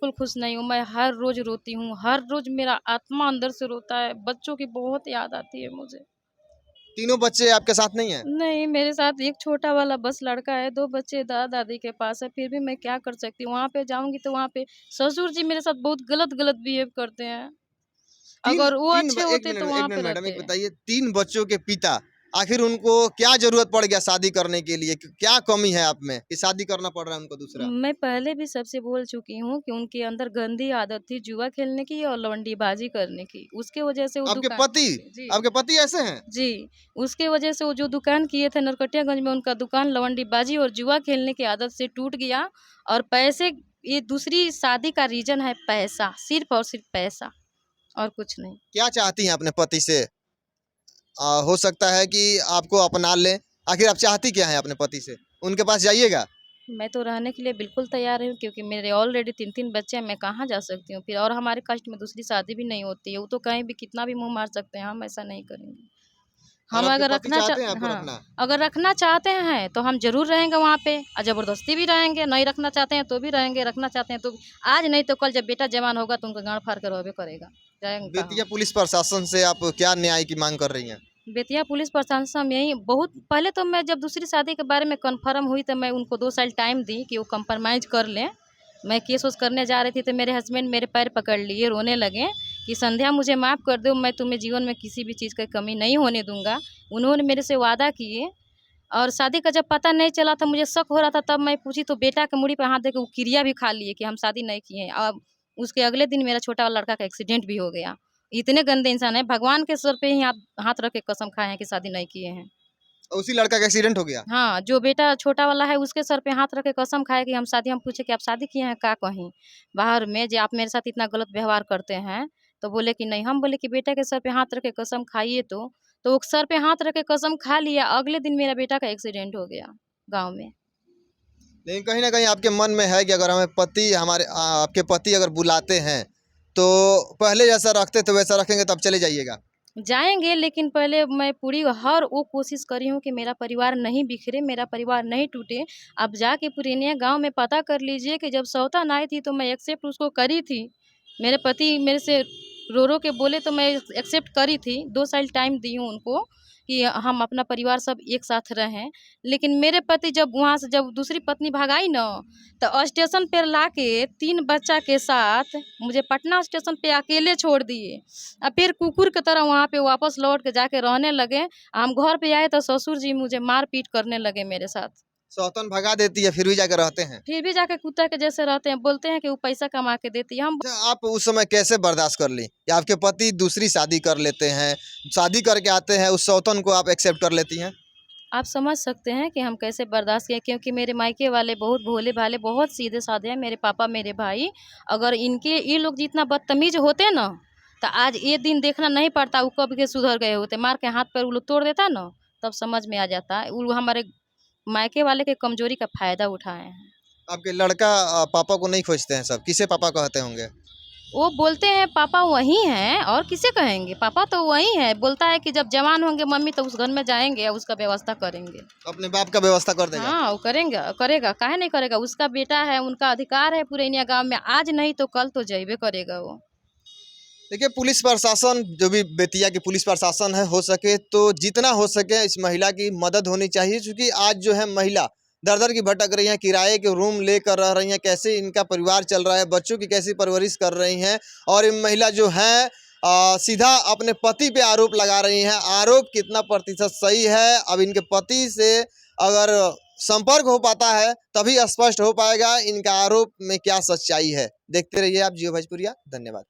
बिल्कुल खुश नहीं हूँ। मैं हर रोज़ रोती हूँ, हर रोज़ मेरा आत्मा अंदर से रोता है। बच्चों की बहुत याद आती है मुझे। तीनों बच्चे आपके साथ नहीं हैं? नहीं, मेरे साथ एक छोटा वाला बस लड़का है, 2 बच्चे दादा-दादी के पास है, फिर भी मैं क्या कर सकती हूँ? वहाँ पे जाऊँगी तो वहाँ पे ससुर जी मेरे साथ बहुत गलत-गलत बिहेव करते हैं। 3 अगर वो 3 अच्छे 1 होते तो मिनट 1 वहाँ मिनट पे मैडम, एक रहते। बताइए, 3 बच्चों के पिता आखिर उनको क्या ज़रूरत पड़ गया शादी करने के लिए? क्या कमी है आप में कि शादी करना पड़ रहा है उनको दूसरा? मैं पहले भी सबसे बोल चुकी हूँ कि उनके अंदर गंदी आदत थी जुआ खेलने की और लवंडीबाज़ी करने की। उसके वजह से वो आपके दुकान पति जी, आपके पति ऐसे हैं? जी। उसके वजह से वो जो दुकान किए थे नरकटियागंज में उनका दुकान लवंडीबाज़ी और जुआ खेलने की आदत से टूट गया और पैसे ये दूसरी शादी का रीज़न है पैसा, सिर्फ़ और सिर्फ़ पैसा और कुछ नहीं। क्या चाहती हैं अपने पति से? हो सकता है कि आपको अपना लें। आखिर आप चाहती क्या हैं अपने पति से? उनके पास जाइएगा। मैं तो रहने के लिए बिल्कुल तैयार हूँ क्योंकि मेरे ऑलरेडी 3-3 बच्चे हैं, मैं कहाँ जा सकती हूँ फिर और हमारे कास्ट में दूसरी शादी भी नहीं होती है। वो तो कहीं भी कितना भी मुँह मार सकते हैं, हम ऐसा नहीं करेंगे। और हम आपके अगर पति चाहते हैं आपको हाँ, रखना? अगर रखना चाहते हैं तो हम ज़रूर रहेंगे वहाँ पे और ज़बरदस्ती भी रहेंगे, नहीं रखना चाहते हैं तो भी रहेंगे, रखना चाहते हैं तो भी। आज नहीं तो कल जब बेटा जवान होगा तो उनका गाँड़ फाड़ के रहबे करेगा, जाएँगे कहाँ? बेतिया पुलिस प्रशासन से आप क्या न्याय की माँग कर रही हैं? बेतिया पुलिस प्रशासन से हम यही बहुत पहले तो मैं जब दूसरी शादी के बारे में कन्फर्म हुई तो मैं उनको 2 साल टाइम दी कि वो कंप्रोमाइज़ कर लें। मैं केस वेस करने जा रही थी तो मेरे हस्बैंड मेरे पैर पकड़ लिए, रोने लगे कि संध्या मुझे माफ़ कर दो, मैं तुम्हें जीवन में किसी भी चीज़ की कमी नहीं होने दूँगा। उन्होंने मेरे से वादा किए और शादी का जब पता नहीं चला था, मुझे शक हो रहा था, तब मैं पूछी तो बेटा के मूड़ी पे हाथ दे के वो क्रिया भी खा लिए कि हम शादी नहीं किए हैं। अब उसके अगले दिन मेरा छोटा वाला लड़का का एक्सीडेंट भी हो गया। इतने गंदे इंसान हैं, भगवान के सर पे ही हाथ हाथ रख के कसम खाए हैं कि शादी नहीं किए हैं। उसी लड़का का एक्सीडेंट हो गया? हाँ, जो बेटा छोटा वाला है उसके सर पे हाथ रख के कसम खाए कि हम पूछे कि आप शादी किए हैं का कहीं बाहर में, जो आप मेरे साथ इतना गलत व्यवहार करते हैं? तो बोले कि नहीं। हम बोले कि बेटा के सर पे हाथ रख के कसम खाइए तो वो सर पे हाथ रख के कसम खा लिया। अगले दिन मेरा बेटा का एक्सीडेंट हो गया गाँव में। लेकिन कहीं न कहीं आपके मन में है कि अगर हमें पति हमारे आपके पति अगर बुलाते हैं, तो पहले जैसा रखते थे वैसा रखेंगे तब चले जाइएगा? जाएँगे लेकिन पहले मैं पूरी हर वो कोशिश करी हूँ कि मेरा परिवार नहीं बिखरे, मेरा परिवार नहीं टूटे। आप जाके पुरैनिया गाँव में पता कर लीजिए कि जब सौतन आई थी तो मैं एक्सेप्ट उसको करी थी। मेरे पति मेरे से रो-रो के बोले तो मैं एक्सेप्ट करी थी। 2 साल टाइम दी हूँ उनको कि हम अपना परिवार सब एक साथ रहें। लेकिन मेरे पति जब वहाँ से जब दूसरी पत्नी भगाई ना, तो स्टेशन पे लाके 3 बच्चा के साथ मुझे पटना स्टेशन पे अकेले छोड़ दिए। फिर कुकुर की तरह वहाँ पे वापस लौट के जाके रहने लगे। हम घर पे आए तो ससुर जी मुझे मार-पीट करने लगे मेरे साथ। सौतन भगा देती है फिर भी जाके रहते हैं। फिर भी जाके कुत्ता के जैसे रहते हैं, बोलते हैं कि वो पैसा कमा के देती है। हम अच्छा, आप उस समय कैसे बर्दाश्त कर ली कि आपके पति दूसरी शादी कर लेते हैं, शादी करके आते हैं, उस सौतन को आप एक्सेप्ट कर लेती हैं? आप समझ सकते हैं कि हम कैसे बर्दाश्त किए क्योंकि मेरे मायके वाले बहुत भोले-भाले, बहुत सीधे-साधे हैं। मेरे पापा, मेरे भाई, अगर ये लोग जितना बदतमीज़ होते ना, तो आज ये दिन देखना नहीं पड़ता, वो कब के सुधर गए होते। मार के हाथ-पैर वो लोग तोड़ देता ना, तब समझ में आ जाता। वो हमारे मायके वाले के कमज़ोरी का फ़ायदा उठाए हैं। आपके लड़का पापा को नहीं खोजते हैं सब, किसे पापा कहते होंगे? वो बोलते हैं पापा वही हैं और किसे कहेंगे, पापा तो वही हैं। बोलता है कि जब जवान होंगे मम्मी तो उस घर में जाएँगे और उसका व्यवस्था करेंगे। अपने बाप का व्यवस्था कर देगा। हाँ, वो करेंगे करेगा, काहे नहीं करेगा? उसका बेटा है, उनका अधिकार है पुरैनिया गाँव में, आज नहीं तो कल तो जइबे करेगा वो। देखिए, पुलिस प्रशासन जो भी बेतिया की पुलिस प्रशासन है, हो सके तो जितना हो सके इस महिला की मदद होनी चाहिए, क्योंकि आज जो है महिला दर-दर की भटक रही हैं, किराए के रूम लेकर रह रही हैं, कैसे इनका परिवार चल रहा है, बच्चों की कैसी परवरिश कर रही हैं और ये महिला जो है सीधा अपने पति पे आरोप लगा रही हैं। आरोप कितना प्रतिशत सही है, अब इनके पति से अगर संपर्क हो पाता है तभी स्पष्ट हो पाएगा इनका आरोप में क्या सच्चाई है। देखते रहिए आप जियो भोजपुरिया। धन्यवाद।